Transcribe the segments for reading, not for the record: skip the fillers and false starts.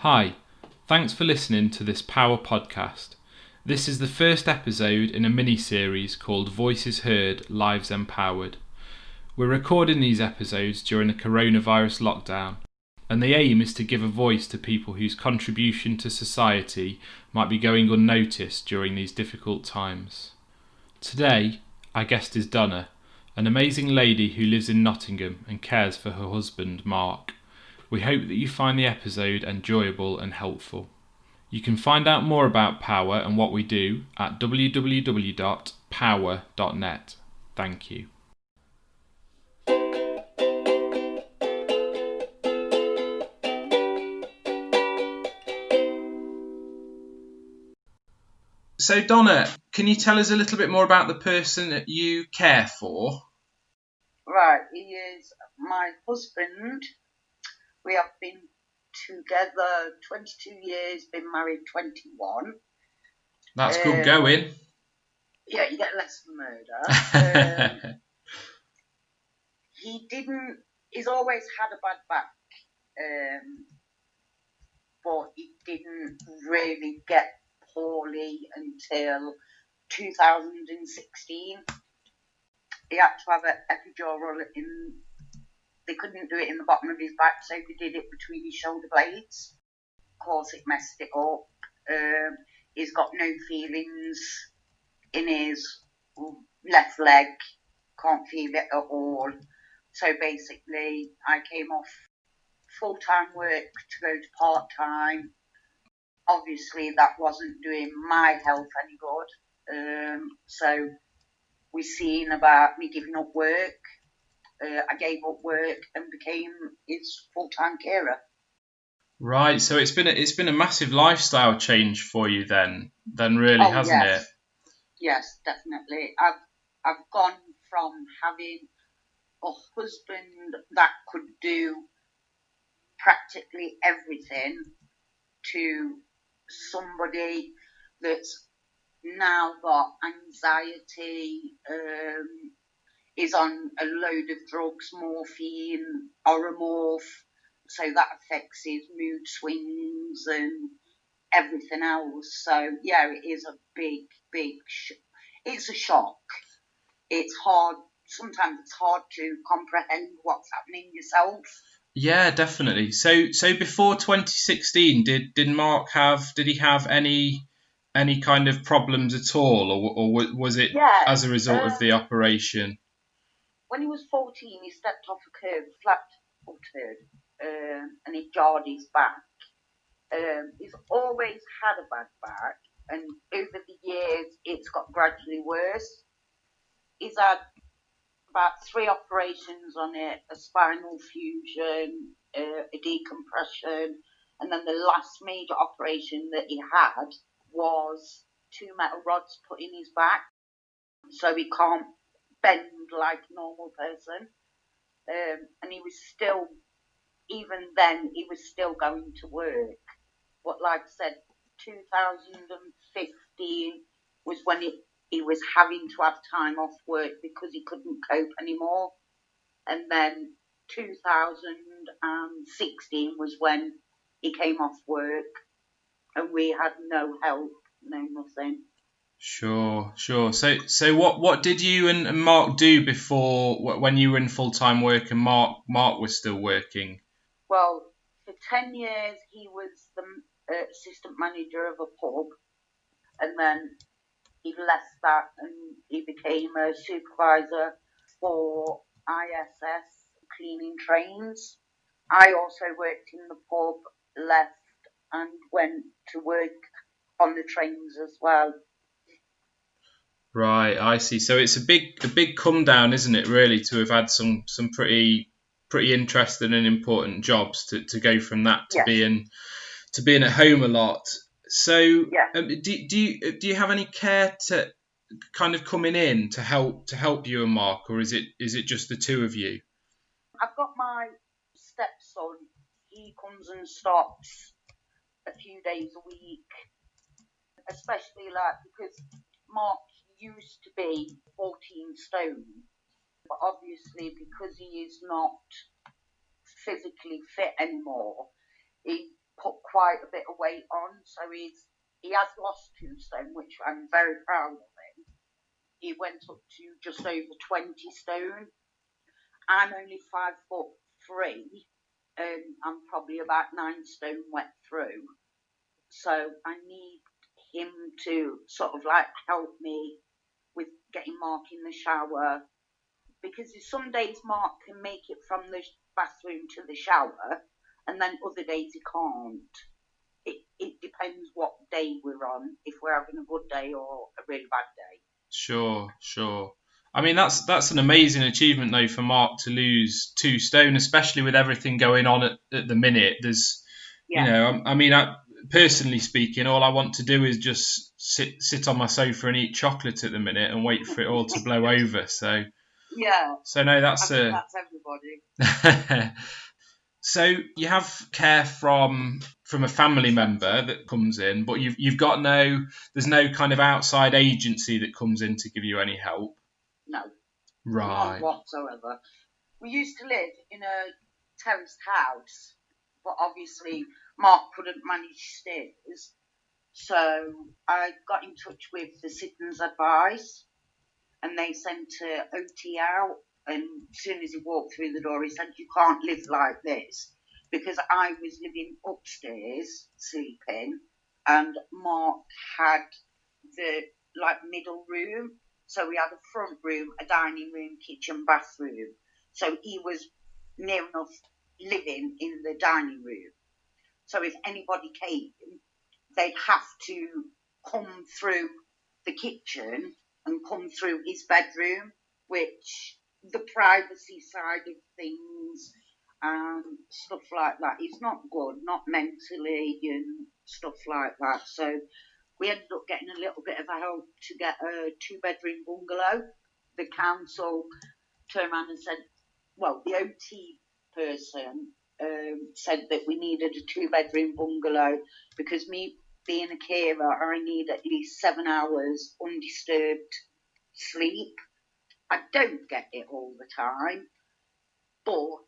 Hi, thanks for listening to this POhWER podcast. This is the first episode in a mini-series called Voices Heard, Lives Empowered. We're recording these episodes during the coronavirus lockdown, and the aim is to give a voice to people whose contribution to society might be going unnoticed during these difficult times. Today, our guest is Donna, an amazing lady who lives in Nottingham and cares for her husband, Mark. We hope that you find the episode enjoyable and helpful. You can find out more about POhWER and what we do at www.POhWER.net. Thank you. So Donna, can you tell us a little bit more about the person that you care for? Right, he is my husband. We have been together 22 years, been married 21. That's good going. Yeah, you get less for murder. He's always had a bad back, but he didn't really get poorly until 2016. He had to have an epidural they couldn't do it in the bottom of his back, so they did it between his shoulder blades. Of course, it messed it up. He's got no feelings in his left leg, can't feel it at all. So basically, I came off full-time work to go to part-time. Obviously, that wasn't doing my health any good. So we seen about me giving up work. I gave up work and became his full-time carer. Right, so it's been a massive lifestyle change for you then really, hasn't it? Yes, definitely. I've gone from having a husband that could do practically everything to somebody that's now got anxiety, is on a load of drugs, morphine, Oromorph, so that affects his mood swings and everything else. So yeah, it is a big it's a shock. It's hard, sometimes it's hard to comprehend what's happening yourself. Yeah, definitely. So before 2016, did Mark have any kind of problems at all, or was it as a result of the operation? When he was 14, he stepped off a curb, flat-footed, and he jarred his back. He's always had a bad back, and over the years, it's got gradually worse. He's had about 3 operations on it, a spinal fusion, a decompression, and then the last major operation that he had was 2 metal rods put in his back, so he can't bend like a normal person. And he was still, even then, he was still going to work. But like I said, 2015 was when he was having to have time off work because he couldn't cope anymore. And then 2016 was when he came off work and we had no help, no nothing. Sure. So what did you and Mark do before, when you were in full-time work and Mark was still working? Well, for 10 years he was the assistant manager of a pub, and then he left that and he became a supervisor for ISS cleaning trains. I also worked in the pub, left and went to work on the trains as well. Right, I see. So it's a big come down, isn't it, really, to have had some pretty interesting and important jobs to go from that to being at home a lot. So do you have any care to kind of coming in to help you and Mark, or is it just the two of you? I've got my stepson. He comes and stops a few days a week, especially because Mark used to be 14 stone, but obviously because he is not physically fit anymore, he put quite a bit of weight on, so he has lost 2 stone, which I'm very proud of him. He went up to just over 20 stone. I'm only 5'3", and I'm probably about 9 stone wet through. So I need him to sort of like help me with getting Mark in the shower, because some days Mark can make it from the bathroom to the shower, and then other days he can't. It depends what day we're on, if we're having a good day or a really bad day. Sure. I mean, that's an amazing achievement, though, for Mark to lose 2 stone, especially with everything going on at the minute. There's, personally speaking, all I want to do is just sit on my sofa and eat chocolate at the minute and wait for it all to blow over. So no, that's that's everybody. So you have care from a family member that comes in, but you've got there's no kind of outside agency that comes in to give you any help. No. Right. Not whatsoever. We used to live in a terraced house, but obviously Mark couldn't manage stairs, so I got in touch with the Citizens Advice, and they sent an OT out, and as soon as he walked through the door, he said, "You can't live like this," because I was living upstairs, sleeping, and Mark had the middle room. So we had a front room, a dining room, kitchen, bathroom. So he was near enough living in the dining room. So if anybody came, they'd have to come through the kitchen and come through his bedroom, which the privacy side of things and stuff like that is not good, not mentally and stuff like that. So we ended up getting a little bit of help to get a 2-bedroom bungalow. The council turned around and said, well, the OT person said that we needed a 2-bedroom bungalow because me being a carer, I need at least 7 hours undisturbed sleep. I don't get it all the time, but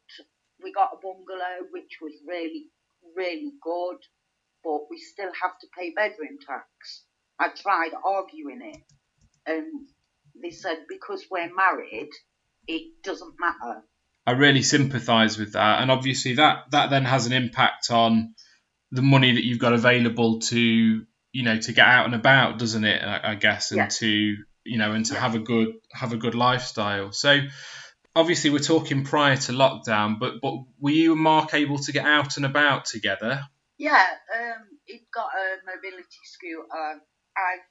we got a bungalow which was really, really good, but we still have to pay bedroom tax. I tried arguing it, and they said because we're married, it doesn't matter. I really sympathise with that, and obviously that then has an impact on the money that you've got available to get out and about, doesn't it? I guess, and to have a good lifestyle. So obviously we're talking prior to lockdown, but were you and Mark able to get out and about together? Yeah, he's got a mobility scooter. I've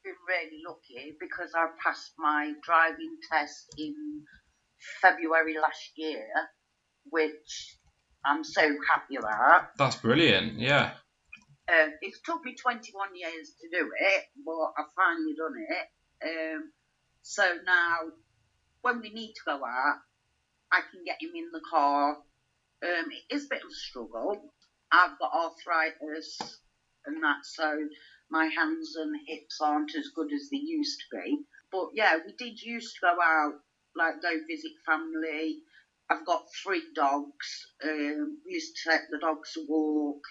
been really lucky because I passed my driving test in February last year, which I'm so happy about. That's brilliant, yeah. It's took me 21 years to do it, but I've finally done it. So now, when we need to go out, I can get him in the car. It is a bit of a struggle. I've got arthritis and that, so my hands and hips aren't as good as they used to be. But yeah, we did used to go out, go visit family. I've got 3 dogs. We used to take the dogs to walk.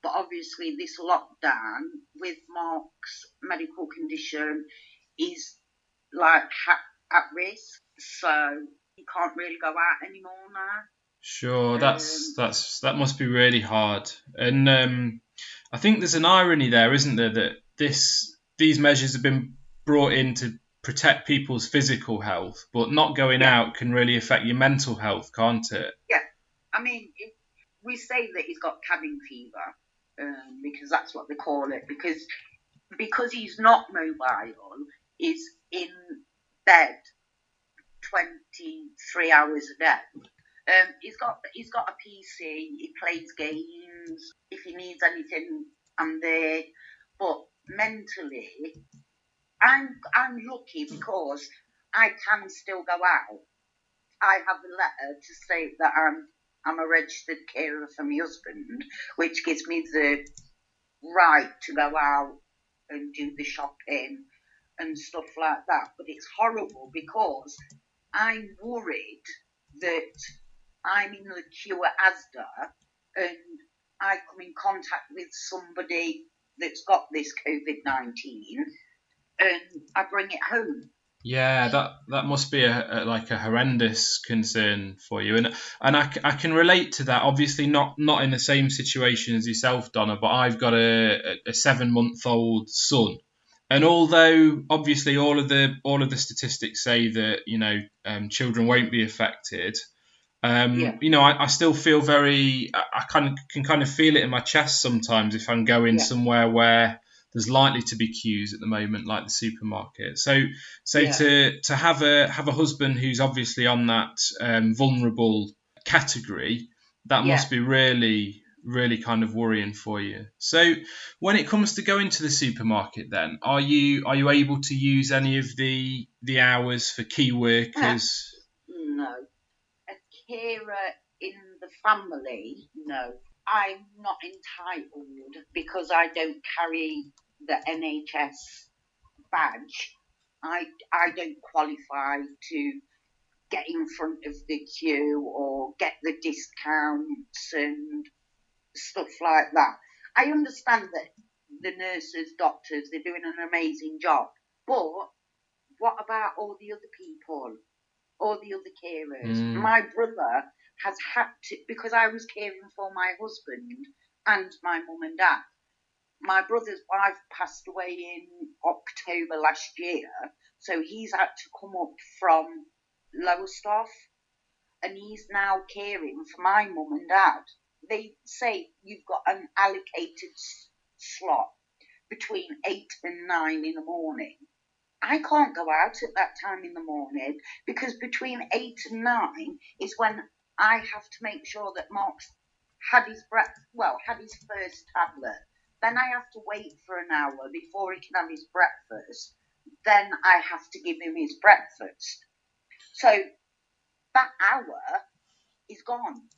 But obviously this lockdown, with Mark's medical condition, is at risk. So he can't really go out anymore now. Sure, that must be really hard. And I think there's an irony there, isn't there, that these measures have been brought in to protect people's physical health, but not going out can really affect your mental health, can't it? Yeah, I mean, we say that he's got cabin fever because that's what they call it. Because he's not mobile, he's in bed 23 hours a day. He's got a PC. He plays games. If he needs anything, I'm there. But mentally, I'm lucky because I can still go out. I have a letter to say that I'm a registered carer for my husband, which gives me the right to go out and do the shopping and stuff like that. But it's horrible because I'm worried that I'm in the queue at Asda and I come in contact with somebody that's got this COVID-19 and I bring it home. Yeah, that must be like a horrendous concern for you, and I can relate to that. Obviously, not in the same situation as yourself, Donna, but I've got a 7-month-old son, and although obviously all of the statistics say that children won't be affected, I still feel I kind of feel it in my chest sometimes if I'm going somewhere where there's likely to be queues at the moment, like the supermarket. So to have a husband who's obviously on that vulnerable category, that must be really, really kind of worrying for you. So when it comes to going to the supermarket, then are you able to use any of the hours for key workers? No. A carer in the family, no. I'm not entitled because I don't carry the NHS badge. I don't qualify to get in front of the queue or get the discounts and stuff like that. I understand that the nurses, doctors, they're doing an amazing job, but what about all the other people? All the other carers. My brother has had to, because I was caring for my husband and my mum and dad. My brother's wife passed away in October last year, so he's had to come up from Lowestoft, and he's now caring for my mum and dad. They say you've got an allocated slot between 8 and 9 in the morning. I can't go out at that time in the morning because between 8 and 9 is when I have to make sure that Mark's had his had his first tablet. Then I have to wait for an hour before he can have his breakfast. Then I have to give him his breakfast. So that hour is gone.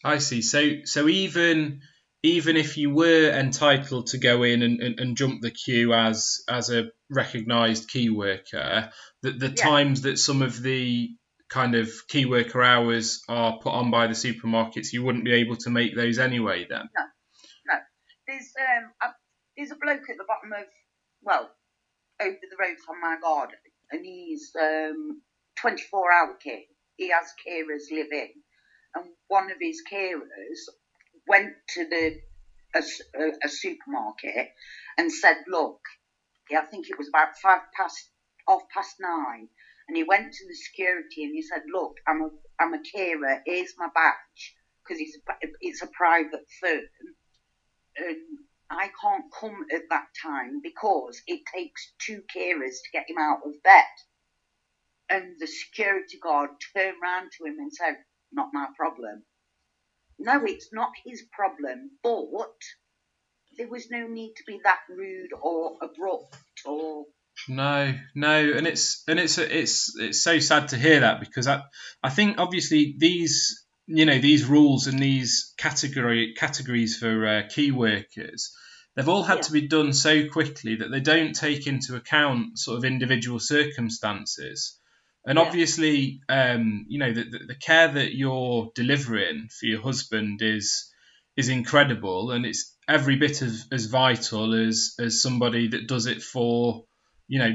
I see. So even if you were entitled to go in and jump the queue as a recognised key worker, the times that some of the kind of key worker hours are put on by the supermarkets, you wouldn't be able to make those anyway then? No. There's a bloke at the bottom of, over the road from my garden, and he's 24-hour care. He has carers live in, and one of his carers went to a supermarket and said, look, I think it was about 9:30, and he went to the security and he said, look, I'm a carer, here's my badge, because it's a private firm, and I can't come at that time because it takes 2 carers to get him out of bed. And the security guard turned round to him and said, not my problem. No, it's not his problem, but there was no need to be that rude or abrupt or... No, and it's so sad to hear that, because I think obviously these rules and these categories for key workers, they've all had to be done so quickly that they don't take into account sort of individual circumstances. And obviously, the care that you're delivering for your husband is incredible, and it's every bit as vital as somebody that does it for,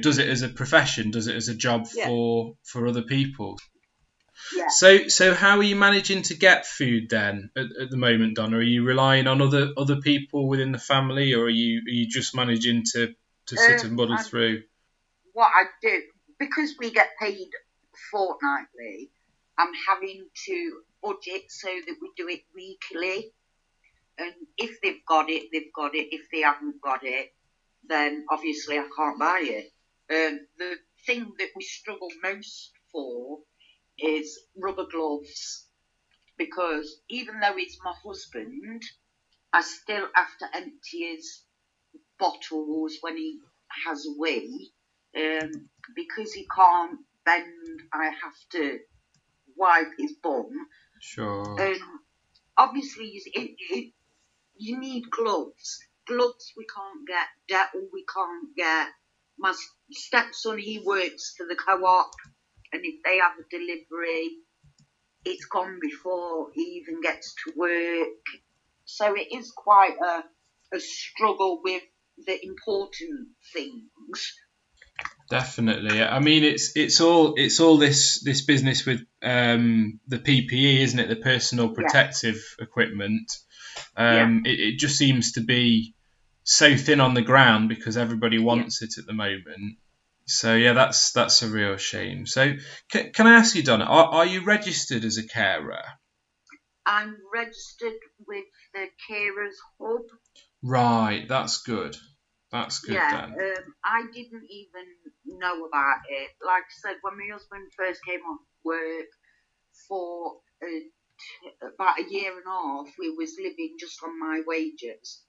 does it as a profession, does it as a job for other people. Yeah. So how are you managing to get food then at the moment, Donna? Are you relying on other people within the family, or are you just managing to sort of muddle through? What I do, because we get paid fortnightly, I'm having to budget so that we do it weekly. And if they've got it, they've got it. If they haven't got it, then obviously I can't buy it. The thing that we struggle most for is rubber gloves, because even though it's my husband, I still have to empty his bottles when he has a wee. Because he can't bend, I have to wipe his bum. Sure. And obviously, you need gloves. Gloves we can't get. Dettol we can't get. My stepson, he works for the co-op, and if they have a delivery, it's gone before he even gets to work. So it is quite a struggle with the important things. Definitely. I mean, it's all this business with the PPE, isn't it? The personal protective equipment. It just seems to be so thin on the ground because everybody wants it at the moment. So yeah, that's a real shame. So can I ask you, Donna, are you registered as a carer? I'm registered with the Carers Hub. Right, that's good. That's good then. I didn't even know about it. Like I said, when my husband first came off work for about a year and a half, we was living just on my wages.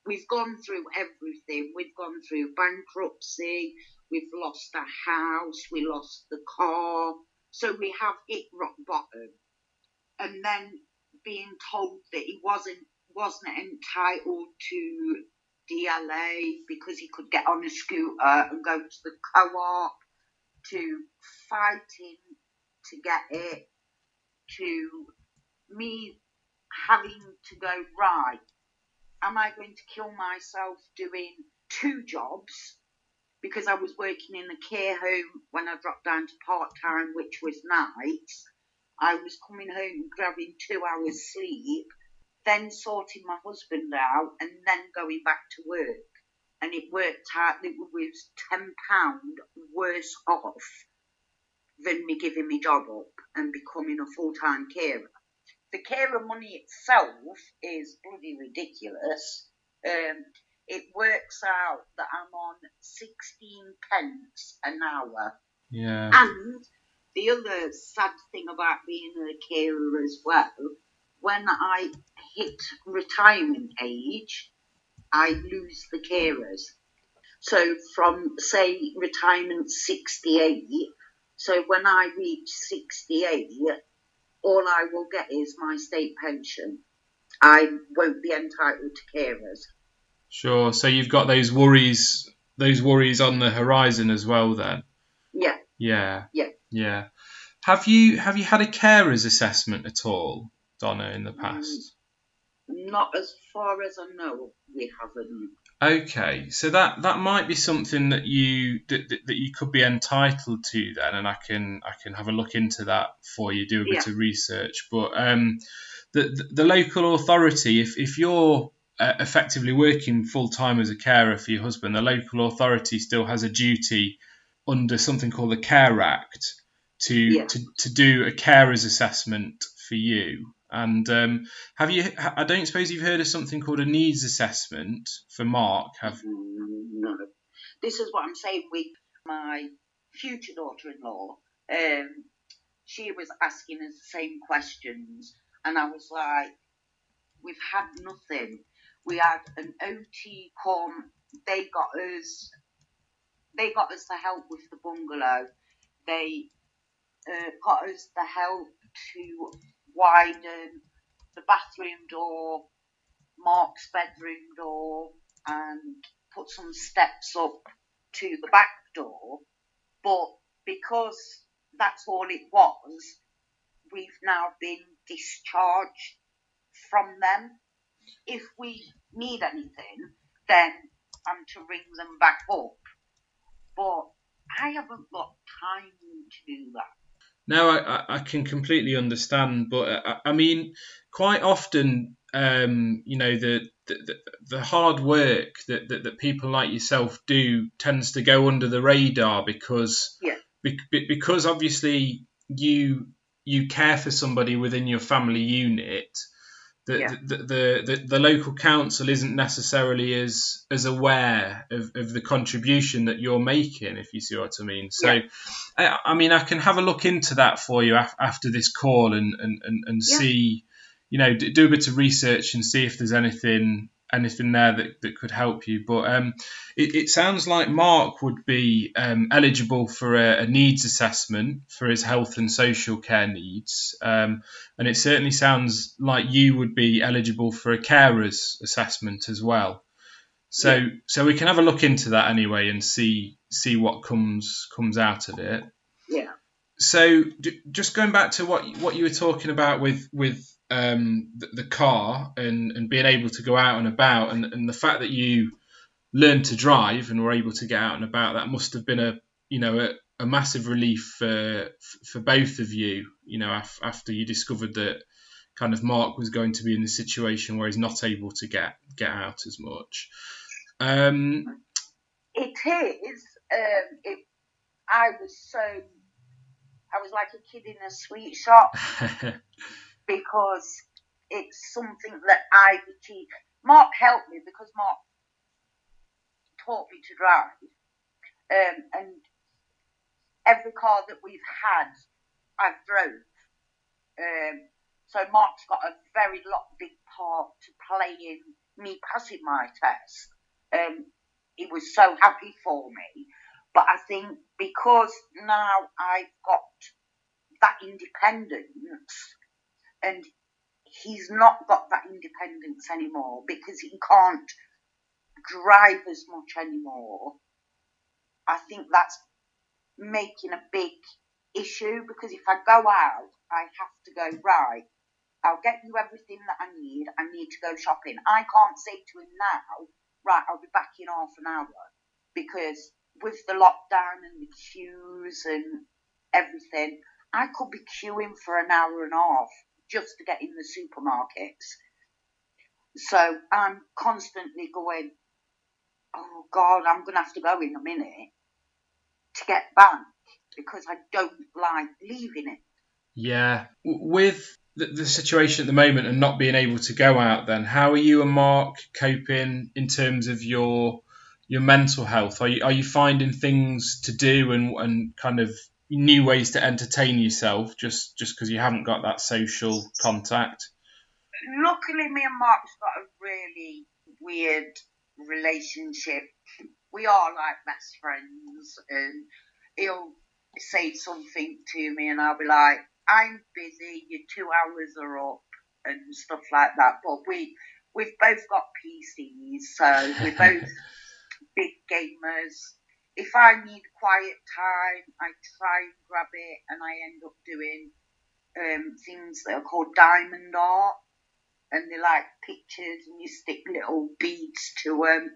We've gone through everything. We've gone through bankruptcy. We've lost a house. We lost the car. So we have hit rock bottom. And then being told that he wasn't entitled to DLA because he could get on a scooter and go to the co-op, to fighting to get it, to me having to go, right, am I going to kill myself doing 2 jobs? Because I was working in a care home when I dropped down to part-time, which was nights. I was coming home, grabbing 2 hours sleep, then sorting my husband out, and then going back to work. And it worked out that it was £10 worse off than me giving my job up and becoming a full-time carer. The carer money itself is bloody ridiculous. It works out that I'm on 16 pence an hour. Yeah. And the other sad thing about being a carer as well, when I hit retirement age, I lose the carers. So from, say, retirement 68, so when I reach 68, all I will get is my state pension. I won't be entitled to carers. Sure. So you've got those worries on the horizon as well then. Yeah. Have you had a carers assessment at all, Donna, in the past? Not as far as I know, we haven't. Okay, so that might be something that you could be entitled to then, and I can have a look into that for you, do a bit of research. But the local authority, if you're effectively working full time as a carer for your husband, the local authority still has a duty under something called the Care Act to do a carers assessment for you. And I don't suppose you've heard of something called a needs assessment for Mark, have you? No. This is what I'm saying with my future daughter-in-law. She was asking us the same questions, and I was like, we've had nothing. We had an OT come, they got us the help with the bungalow. They got us the help to widen the bathroom door, Mark's bedroom door, and put some steps up to the back door. But because that's all it was, we've now been discharged from them. If we need anything, then I'm to ring them back up. But I haven't got time to do that. No, I can completely understand, but I mean, quite often, the hard work that people like yourself do tends to go under the radar because obviously you care for somebody within your family unit. The local council isn't necessarily as aware of the contribution that you're making, if you see what I mean. So, I mean, I can have a look into that for you after this call and see, do a bit of research and see if there's anything there that could help you. But it sounds like Mark would be eligible for a needs assessment for his health and social care needs. And it certainly sounds like you would be eligible for a carer's assessment as well. So we can have a look into that anyway and see what comes out of it. Yeah. So just going back to what you were talking about with the car and being able to go out and about, and the fact that you learned to drive and were able to get out and about, that must have been a massive relief for both of you, after you discovered that kind of Mark was going to be in the situation where he's not able to get out as much. It is. I was like a kid in a sweet shop because it's something that I've achieved. Mark helped me because Mark taught me to drive, and every car that we've had, I've drove. So Mark's got a very big part to play in me passing my test. He was so happy for me. But I think because now I've got that independence, and he's not got that independence anymore because he can't drive as much anymore, I think that's making a big issue, because if I go out, I have to go, right, I'll get you everything that I need to go shopping. I can't say to him now, right, I'll be back in half an hour, because with the lockdown and the queues and everything, I could be queuing for an hour and a half just to get in the supermarkets. So I'm constantly going, oh God, I'm going to have to go in a minute to get back, because I don't like leaving it. Yeah. With the situation at the moment and not being able to go out, then how are you and Mark coping in terms of your mental health? Are you finding things to do and kind of new ways to entertain yourself just because you haven't got that social contact? Luckily, me and Mark's got a really weird relationship. We are like best friends, and he'll say something to me and I'll be like, I'm busy, your 2 hours are up and stuff like that. But we've both got PCs, so we're both big gamers. If I need quiet time, I try and grab it, and I end up doing things that are called diamond art, and they're like pictures, and you stick little beads to them.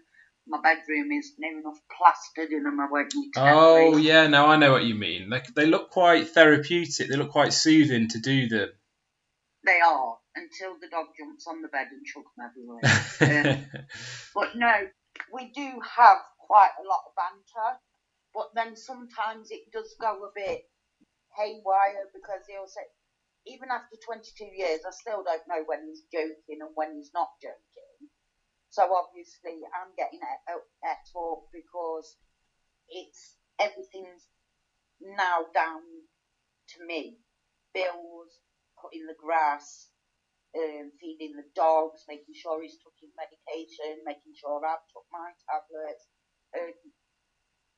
My bedroom is near enough plastered in them. I won't need to. Oh yeah, no, I know what you mean. They look quite therapeutic. They look quite soothing to do them. They are, until the dog jumps on the bed and chucks them everywhere. But no, we do have quite a lot of banter. But then sometimes it does go a bit haywire, because he'll say, even after 22 years, I still don't know when he's joking and when he's not joking. So obviously I'm getting et up, because everything's now down to me. Bills, cutting the grass, feeding the dogs, making sure he's taking medication, making sure I've took my tablets.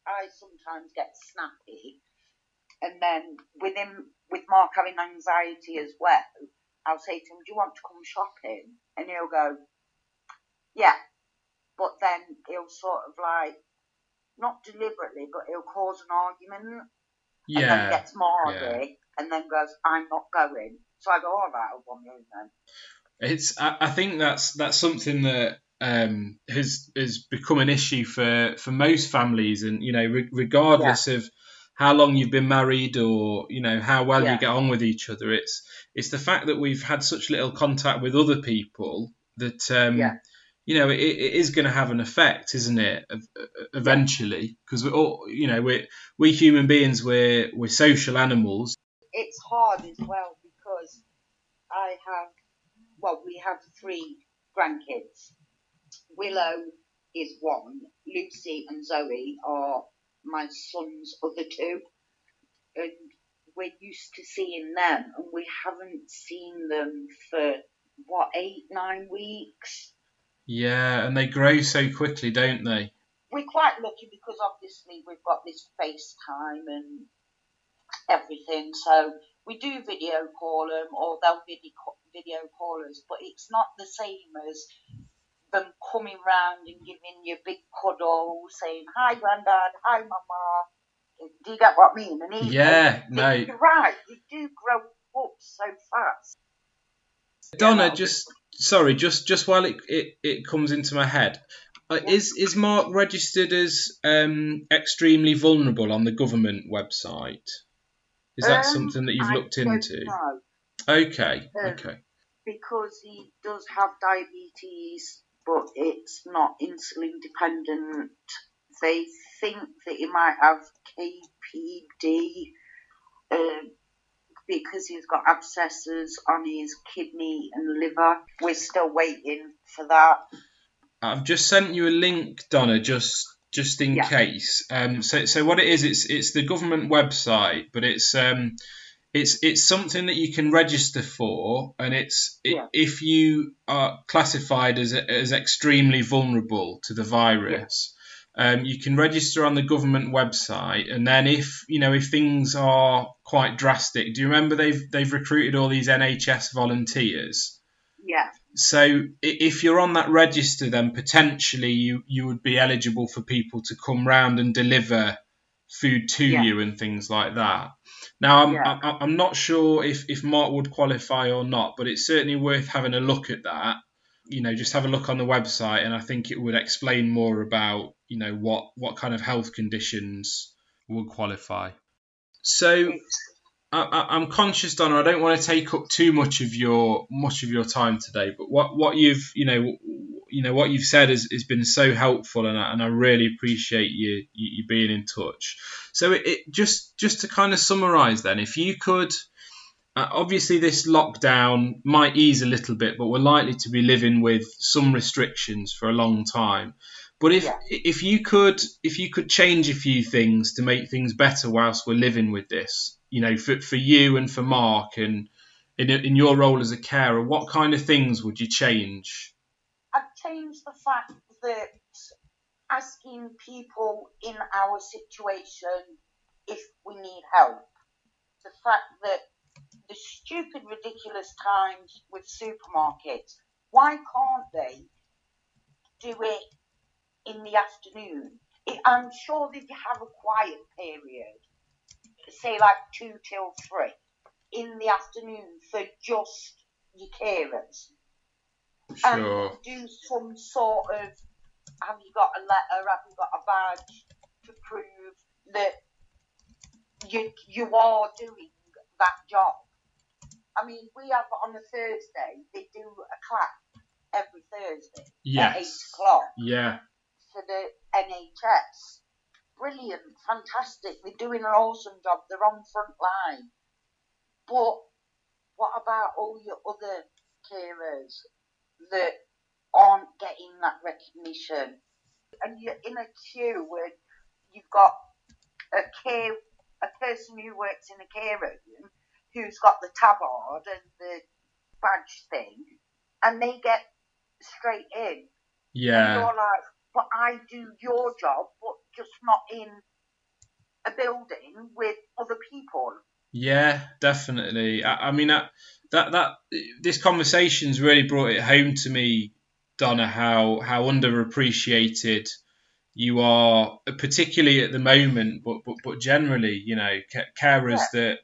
I sometimes get snappy. And then with Mark having anxiety as well, I'll say to him, do you want to come shopping? And he'll go, yeah. But then he'll sort of like, not deliberately, but he'll cause an argument. Yeah. And then gets mardy, and then goes, I'm not going. So I go, all right, I'll go then. I think that's something that has become an issue for most families, and regardless of how long you've been married, or how well you get on with each other, it's the fact that we've had such little contact with other people that it is going to have an effect, isn't it? Eventually, because we're all, we human beings, we're social animals. It's hard as well, because we have 3 grandkids. Willow is 1, Lucy and Zoe are my son's other 2, and we're used to seeing them, and we haven't seen them for 8-9 weeks. Yeah, and they grow so quickly, don't they? We're quite lucky, because obviously we've got this FaceTime and everything, so we do video call them, or they'll video call us, but it's not the same as them coming round and giving you a big cuddle, saying, hi Grandad, hi Mama. Do you get what I mean? And you're right, they do grow up so fast. Donna, just while it comes into my head, is Mark registered as extremely vulnerable on the government website? Is that something that you've looked into? No. Okay. Because he does have diabetes, but it's not insulin dependent. They think that he might have KPD because he's got abscesses on his kidney and liver. We're still waiting for that. I've just sent you a link, Donna, just in case. So what it is, it's the government website, but it's something that you can register for, and if you are classified as extremely vulnerable to the virus, you can register on the government website, and then if things are quite drastic, do you remember they've recruited all these NHS volunteers? Yeah. So if you're on that register, then potentially you would be eligible for people to come round and deliver food to you and things like that. Now, I'm not sure if Mark would qualify or not, but it's certainly worth having a look at that. Just have a look on the website, and I think it would explain more about, what kind of health conditions would qualify. So I'm conscious, Donna, I don't want to take up too much of your time today, but what you've what you've said has been so helpful, and I really appreciate you being in touch. So it just to kind of summarize then, if you could, obviously this lockdown might ease a little bit, but we're likely to be living with some restrictions for a long time. But if you could change a few things to make things better whilst we're living with this, for you and for Mark, and in your role as a carer, what kind of things would you change? I'd change the fact that asking people in our situation if we need help. The fact that the stupid, ridiculous times with supermarkets, why can't they do it in the afternoon? I'm sure that you have a quiet period, say like 2 till 3 in the afternoon for just your carers. Sure. And do some sort of, have you got a letter, have you got a badge to prove that you are doing that job? I mean, we have on a Thursday, they do a clap every Thursday at 8 o'clock. Yeah. For the NHS. Brilliant, fantastic. They're doing an awesome job. They're on front line. But what about all your other carers that aren't getting that recognition? And you're in a queue where you've got a person who works in a care room who's got the tabard and the badge thing, and they get straight in. Yeah. And you're like, but I do your job, but just not in a building with other people. Yeah, definitely. I mean, that this conversation's really brought it home to me, Donna, how underappreciated you are, particularly at the moment, but generally, carers that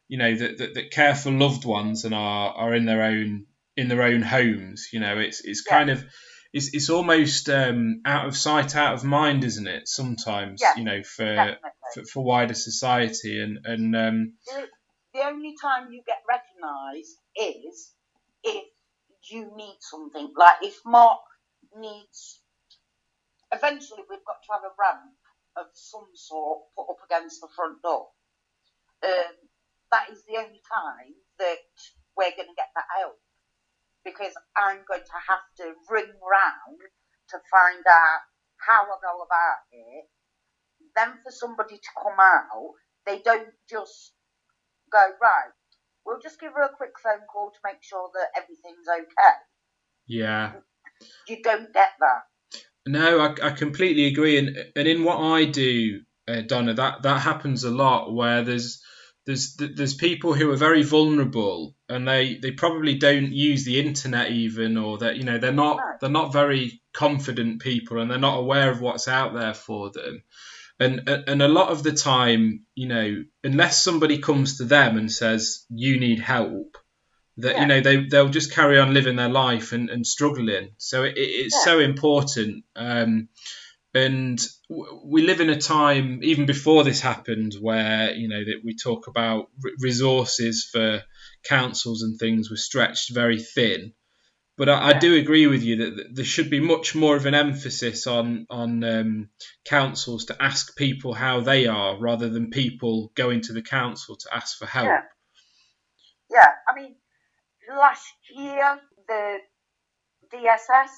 that care for loved ones and are in their own homes. It's kind of. It's almost out of sight, out of mind, isn't it? Sometimes, for wider society, and the only time you get recognised is if you need something. Like if Mark needs, eventually we've got to have a ramp of some sort put up against the front door. That is the only time that we're going to get that help. Because I'm going to have to ring round to find out how I go about it. Then for somebody to come out, they don't just go, right, we'll just give her a quick phone call to make sure that everything's okay. Yeah. You don't get that. No, I completely agree. And in what I do, Donna, that happens a lot, where there's people who are very vulnerable, and they probably don't use the internet even, or that they're not very confident people, and they're not aware of what's out there for them. And a lot of the time, unless somebody comes to them and says you need help, that they'll just carry on living their life and struggling. So it's so important. And we live in a time, even before this happened, where that we talk about resources for councils and things were stretched very thin. But I do agree with you that there should be much more of an emphasis on councils to ask people how they are, rather than people going to the council to ask for help. Yeah. I mean, last year the DSS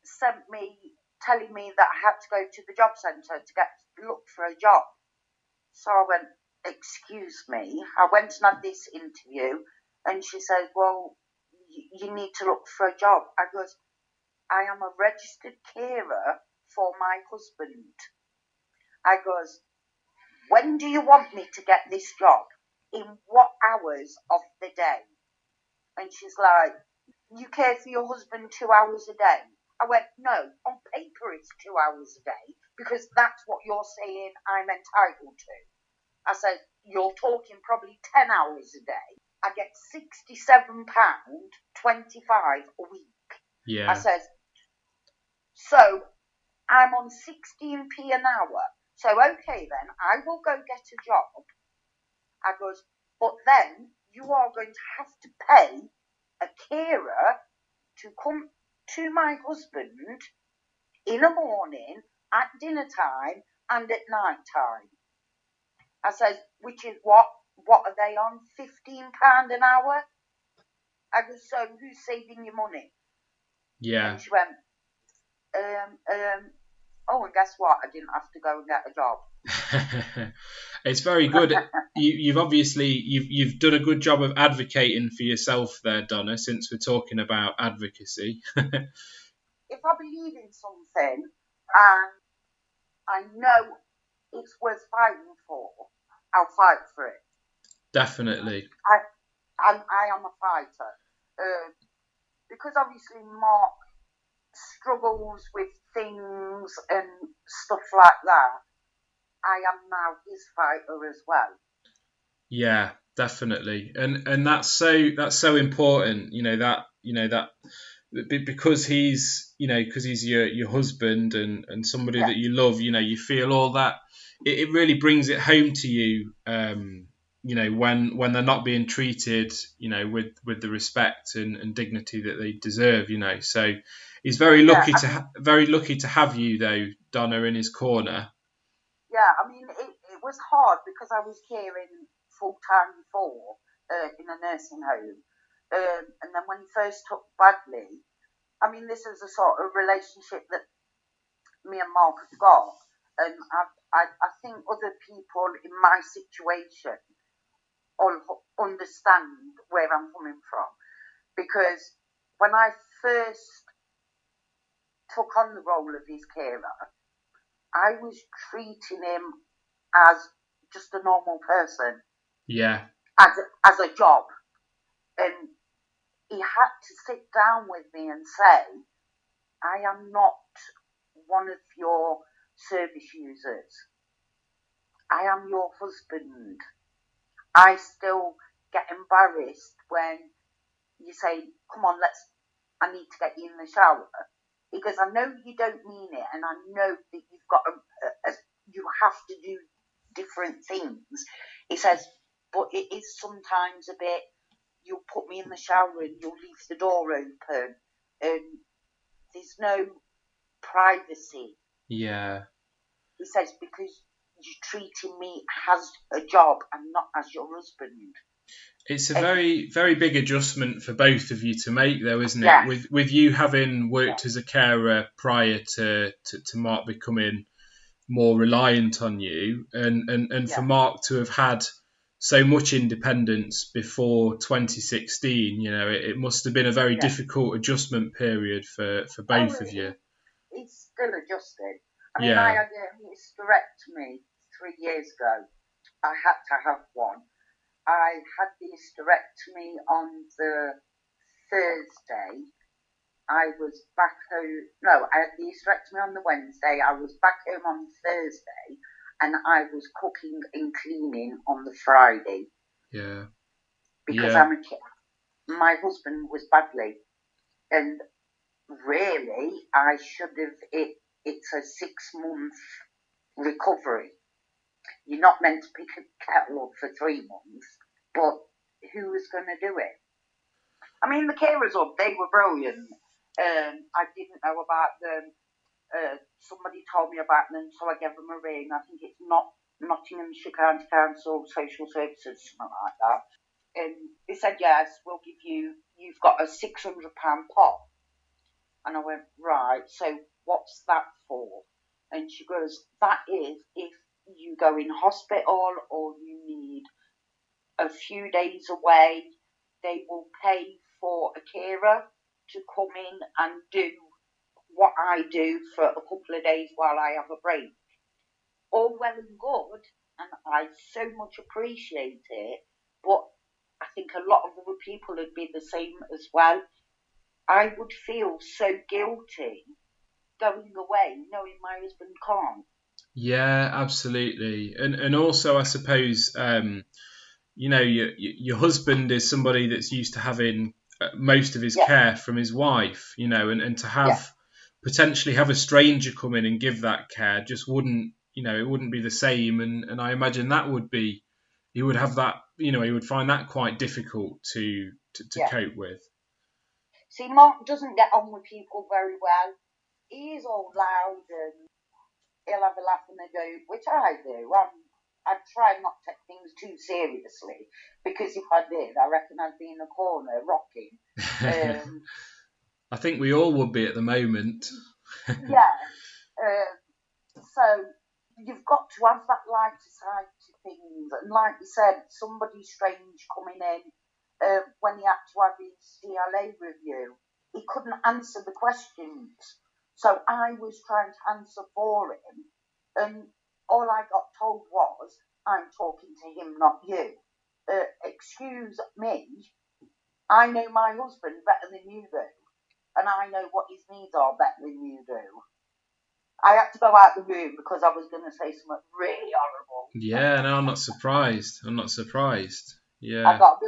sent me telling me that I had to go to the job centre to look for a job. So I went, excuse me. I went and had this interview, and she said, well, you need to look for a job. I goes, I am a registered carer for my husband. I goes, when do you want me to get this job? In what hours of the day? And she's like, you care for your husband 2 hours a day? I went, no, on paper it's 2 hours a day, because that's what you're saying I'm entitled to. I said, you're talking probably 10 hours a day. I get £67.25 a week. Yeah. I said, so I'm on 16p an hour. So okay then, I will go get a job. I goes, but then you are going to have to pay a carer to come to my husband in the morning, at dinner time, and at night time. I said, which is what are they on? £15 an hour? I go, so who's saving your money? Yeah. And she went, oh, and guess what? I didn't have to go and get a job. It's very good. You've obviously you've done a good job of advocating for yourself there, Donna, since we're talking about advocacy. If I believe in something and I know it's worth fighting for, I'll fight for it. Definitely. I am a fighter. Because obviously Mark struggles with things and stuff like that, I am now his fighter as well. Yeah, definitely. And that's so important, that because he's your husband and somebody that you love, you feel all that. It really brings it home to you, when they're not being treated, with the respect and dignity that they deserve, So he's very lucky very lucky to have you though, Donna, in his corner. Yeah, I mean, it was hard because I was caring full time before in a nursing home, and then when he first took badly, I mean, this is a sort of relationship that me and Mark have got, and I think other people in my situation will understand where I'm coming from, because when I first took on the role of his carer, I was treating him as just a normal person. Yeah. As a job. And he had to sit down with me and say, I am not one of your service users. I am your husband. I still get embarrassed when you say, come on, I need to get you in the shower. Because I know you don't mean it, and I know that you've got you have to do different things. He says, but it is sometimes a bit, you'll put me in the shower and you'll leave the door open, and there's no privacy. Yeah. He says, because you're treating me as a job and not as your husband. It's a very, very big adjustment for both of you to make, though, isn't it? Yeah. With you having worked as a carer prior to Mark becoming more reliant on you, and for Mark to have had so much independence before 2016, it must have been a very difficult adjustment period for both of you. It's still adjusting. I mean, I had a hysterectomy 3 years ago. I had to have one. I had the hysterectomy on the Thursday. I was back home. No, I had the hysterectomy on the Wednesday. I was back home on Thursday, and I was cooking and cleaning on the Friday. Yeah. Because I'm a my husband was badly, and really, I should have. It's a 6-month recovery. You're not meant to pick a kettle up for 3 months, but who was going to do it? I mean, the carers up, they were brilliant. I didn't know about them. Somebody told me about them, so I gave them a ring. I think it's not Nottinghamshire County Council Social Services, something like that. And they said, yes, we'll give you've got a £600 pot. And I went, right, so what's that for? And she goes, that is if you go in hospital or you need a few days away, they will pay for a carer to come in and do what I do for a couple of days while I have a break. All well and good, and I so much appreciate it, but I think a lot of other people would be the same as well. I would feel so guilty going away knowing my husband can't. Yeah, absolutely. And also, I suppose, your husband is somebody that's used to having most of his care from his wife, and to have potentially have a stranger come in and give that care just wouldn't, it wouldn't be the same. And I imagine that would be, he would have that, he would find that quite difficult to cope with. See, Mark doesn't get on with people very well. He is all loud and he'll have a laugh and a go, which I do. I try not to take things too seriously, because if I did, I reckon I'd be in a corner rocking. I think we all would be at the moment. Yeah. So you've got to have that lighter side to things. And like you said, somebody strange coming in when he had to have his CLA review, he couldn't answer the questions. So I was trying to answer for him, and all I got told was, I'm talking to him, not you. Excuse me, I know my husband better than you do, and I know what his needs are better than you do. I had to go out the room because I was going to say something really horrible. Yeah, no, I'm not surprised. Yeah. I got a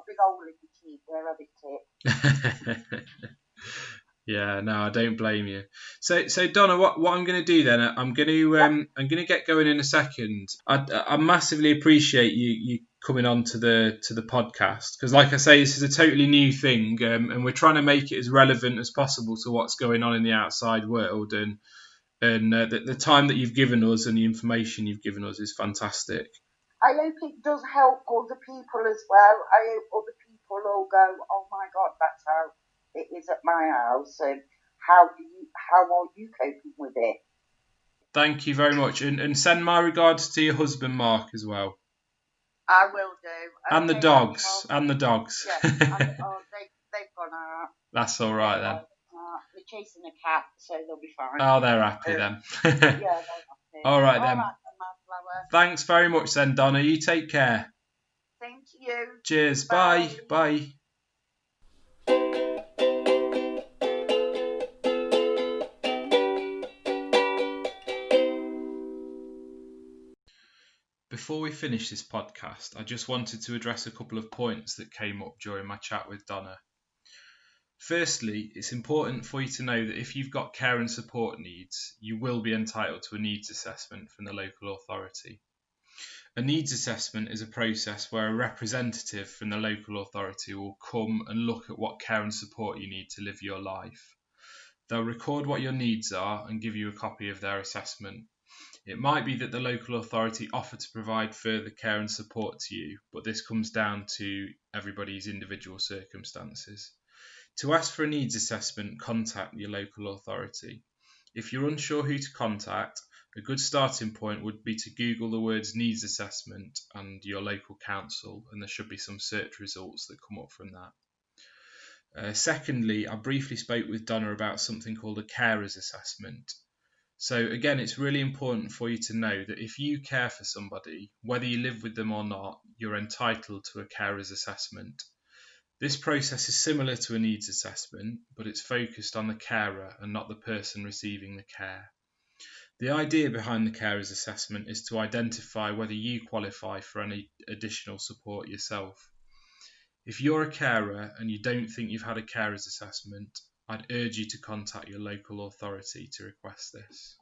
big hole in the teeth where I bit it. Yeah, no, I don't blame you. So Donna, what I'm going to do then? I'm going to get going in a second. I massively appreciate you coming on to the podcast, because, like I say, this is a totally new thing, and we're trying to make it as relevant as possible to what's going on in the outside world. And the time that you've given us and the information you've given us is fantastic. I hope it does help other people as well. I hope other people will go, oh my God, that's how it is at my house, and how are you coping with it? Thank you very much, and send my regards to your husband Mark as well. I will do. And the dogs. Yeah, and, they've gone out. That's all right then. They're chasing a cat, so they'll be fine. Oh, they're happy then. Yeah, they're happy. All right then. Flower. Thanks very much then, Donna. You take care. Thank you. Cheers. Bye. Bye. Before we finish this podcast, I just wanted to address a couple of points that came up during my chat with Donna. Firstly, it's important for you to know that if you've got care and support needs, you will be entitled to a needs assessment from the local authority. A needs assessment is a process where a representative from the local authority will come and look at what care and support you need to live your life. They'll record what your needs are and give you a copy of their assessment. It might be that the local authority offer to provide further care and support to you, but this comes down to everybody's individual circumstances. To ask for a needs assessment, contact your local authority. If you're unsure who to contact, a good starting point would be to Google the words needs assessment and your local council, and there should be some search results that come up from that. Secondly, I briefly spoke with Donna about something called a carer's assessment. So again, it's really important for you to know that if you care for somebody, whether you live with them or not, you're entitled to a carer's assessment. This process is similar to a needs assessment, but it's focused on the carer and not the person receiving the care. The idea behind the carer's assessment is to identify whether you qualify for any additional support yourself. If you're a carer and you don't think you've had a carer's assessment, I'd urge you to contact your local authority to request this.